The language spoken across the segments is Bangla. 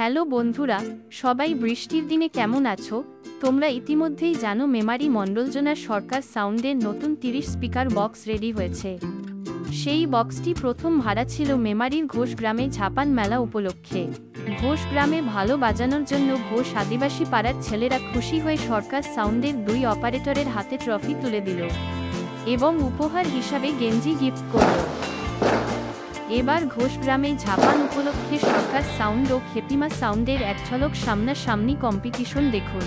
হ্যালো বন্ধুরা, সবাই বৃষ্টির দিনে কেমন আছো? তোমরা ইতিমধ্যেই জানো মেমারি মণ্ডলজোনার সরকার সাউন্ডের নতুন 30 স্পিকার বক্স রেডি হয়েছে। সেই বক্সটি প্রথম ভাড়া ছিল মেমারির ঘোষ গ্রামে ঝাপান মেলা উপলক্ষে। ঘোষ গ্রামে ভালো বাজানোর জন্য ঘোষ আদিবাসী পাড়ার ছেলেরা খুশি হয়ে সরকার সাউন্ডের 2 অপারেটরের হাতে ট্রফি তুলে দিল এবং উপহার হিসাবে গেঞ্জি গিফট করল। এবার ঘোষ গ্রামে ঝাপান উপলক্ষে সরকার সাউন্ড ও খেপিমা সাউন্ডের এক ঝলক সামনাসামনি কম্পিটিশন দেখুন।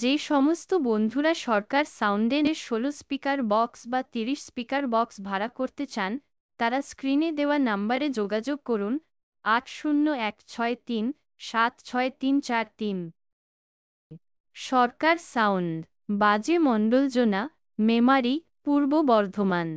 যে সমস্ত বন্ধুরা সরকার সাউন্ডের 16 স্পিকার বক্স বা 30 স্পিকার বক্স ভাড়া করতে চান, তারা স্ক্রিনে দেওয়া নাম্বারে যোগাযোগ করুন 8016376343। সরকার সাউন্ড, বাজে মণ্ডলজোনা, মেমারি, পূর্ব বর্ধমান।